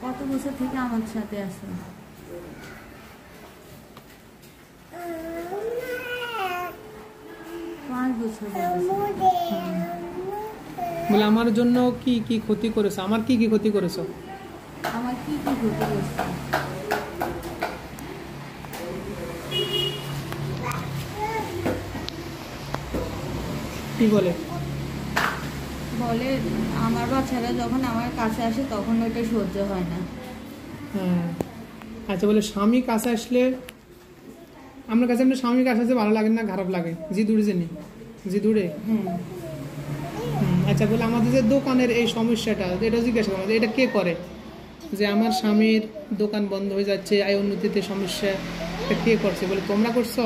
কত বছর থেকে আমার সাথে আছে? 5 বছর। বলে আমার জন্য কি কি ক্ষতি করেছো? আমার কি কি ক্ষতি করেছো? আমার কি কি ক্ষতি করছে? কি বলে? বলে আমার বাচ্চারা যখন আমার কাছে আসে তখন ওইটা সহ্য হয় না। হ্যাঁ, আচ্ছা, বলে স্বামী কাছে আসলে আপনার কাছে আপনার স্বামীর কাছে আসতে ভালো লাগে না খারাপ লাগে? জি দূরে জেনে জি দূরে। আচ্ছা, বলে আমাদের যে দোকানের এই সমস্যাটা, এটা জিজ্ঞাসা করলাম, এটা কে করে? যে আমার স্বামীর দোকান বন্ধ হয়ে যাচ্ছে, আয় উন্নতিতে সমস্যা, এটা কে করছে? বলে তোমরা করছো,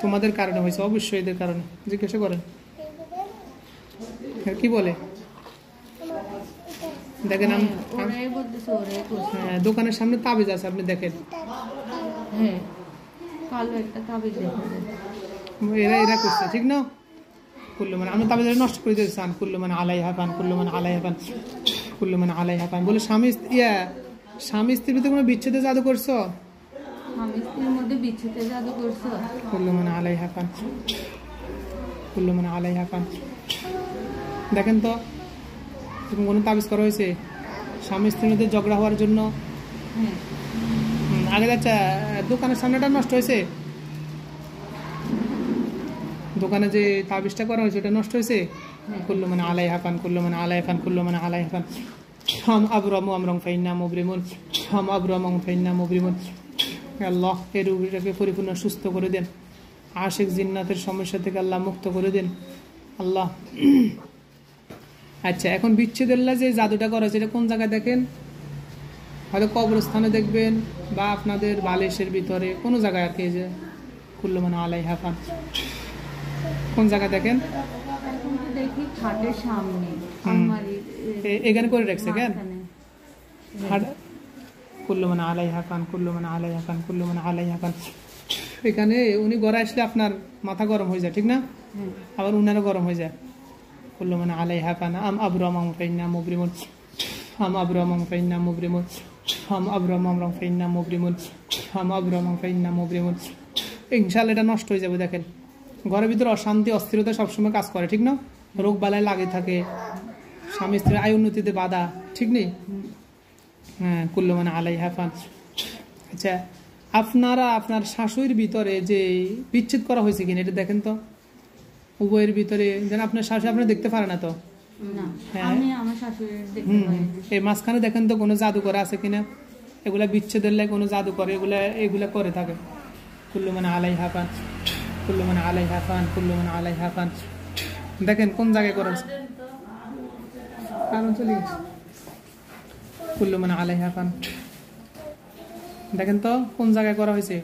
তোমাদের কারণে হয়েছে, অবশ্যই এদের কারণে। জিজ্ঞাসা করেন কি বলে। দেখেন হ্যাঁ, দোকানের সামনে তাবিজ আছে, আপনি দেখেন। হ্যাঁ, কালো একটা তাবিজ এরা এরা করছে, ঠিক না? কুল্লু মানে আমি তাবিজ নষ্ট করে দিয়েছেন। কুল্লু মানে আলাই হাফান, কুল্লু মানে আলাই হাফান, কুল্লু মানে আলাই হাফান। বলে স্বামী স্বামী স্ত্রীর ভিতরে কোনো বিচ্ছেদে জাদু করছো? স্বামী স্ত্রীর মধ্যে বিচ্ছেদে জাদু করছো? কুল্লু মানে আলাই হাফান, কুল্লু মানে আলাই হাফান। দেখেন তো কোনো তাবিজ করা হয়েছে স্বামী স্ত্রীর মধ্যে ঝগড়া হওয়ার জন্য? আগে যাচ্ছে দোকানের সামনেটা নষ্ট হয়েছে, দোকানে যে তাবিজটা করা হয়েছে ওটা নষ্ট হয়েছে। কুল্লু মানে আলাই হাফান, কুল্লু মানে আলাই হাফান, কুল্লু মানে আলাই হাফান। হাম আবরামু আমরং ফাইন্না মুবরিমুন, হাম আবরামু ফাইন্না মুবরিমুন। আল্লাহ এই রোগীটাকে পরিপূর্ণ সুস্থ করে দেন, আশিক জিন্নাতের সমস্যা থেকে আল্লাহ মুক্ত করে দেন আল্লাহ। আচ্ছা, এখন বিচ্ছেদুল্লাহ যে জাদুটা করা হয়েছে এটা কোন জায়গায় দেখেন? হয়তো কবরস্থানে দেখবেন বা আপনাদের বালিশের ভিতরে কোনো জায়গায় আর কি। যে কুল্লু মানে আলাই হাফান কোন জায়গায় দেখেন? দেখি খাটের সামনে এখানে করে রাখছে কেন? কুল্লু মানে আলাই হাফান, কুল্লু মানে আলাই হাফান, কুল্লু মানে আলাই হাফান। এখানে উনি গড়া আসলে আপনার মাথা গরম হয়ে যায়, ঠিক না? আবার উনারও গরম হয়ে যায়। কুল্লু মানে আলাই হাফান, আম আবরামু ফাইন্না মুবরিমুন, হাম আবরামু ফাইন্না মুবরিমুন, হাম আবরামু ফাইন্না মুবরিমুন, হাম আবরামু ফাইন্না মুবরিমুন। ইনশাআল্লাহ এটা নষ্ট হয়ে যাবে। দেখেন ঘরের ভিতরে অশান্তি অস্থিরতা সবসময় কাজ করে, ঠিক না? রোগ বালাই লাগে থাকে, স্বামী স্ত্রীর আয় উন্নতিতে বাধা, ঠিক নেই? হ্যাঁ, কুল্লু মানে আলাই হাফান। আচ্ছা, আপনারা আপনার শাশুড়ির ভিতরে যে বিচ্ছেদ করা হয়েছে কিনা এটা দেখেন তো। উভয়ের ভিতরে যেন আপনার শাশুড়ি আপনারা দেখতে পারে না তো। এই মাঝখানে দেখেন তো কোনো জাদু করা আছে কিনা? এগুলা বিচ্ছেদের লাগে কোনো জাদু করে, এগুলা করে থাকে। কুল্লু মানে আলাই হাফান, কুল্লু মানে আলাই হাফান, কুল্লু মানে আলাই হাফান। দেখেন কোন জায়গায় করা আছে, কারণ চলে গেছে। কুল্লু মানে আলাই হাফান, দেখেন তো কোন জায়গায় করা হয়েছে।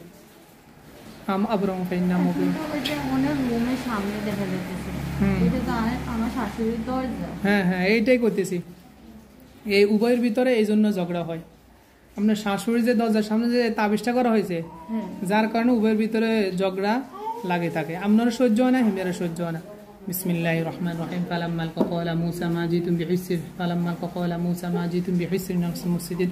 আম আবরাম ফাইন্না মুবরিমুন, রুমের সামনে দেখা যাচ্ছে। আমার শাশুড়ির দরজা। হ্যাঁ হ্যাঁ, এইটাই করতেছি। এই উভয়ের ভিতরে এই জন্য ঝগড়া হয়। আপনার শাশুড়ির যে দরজার সামনে যে তাবিজটা করা হয়েছে, যার কারণে উভয়ের ভিতরে ঝগড়া লাগে থাকে। আপনারা সহ্য হয় না, হিমেরা সহ্য হয় না। বিসমিল্লাহির রহমানির রহিম। ফালাম্মা আলকা ক্বালা মূসা মা জিতুম বিহিসর, ফালাম্মা আলকা ক্বালা মূসা মা জিতুম বিহিসর নাফসুল মুফসিদিন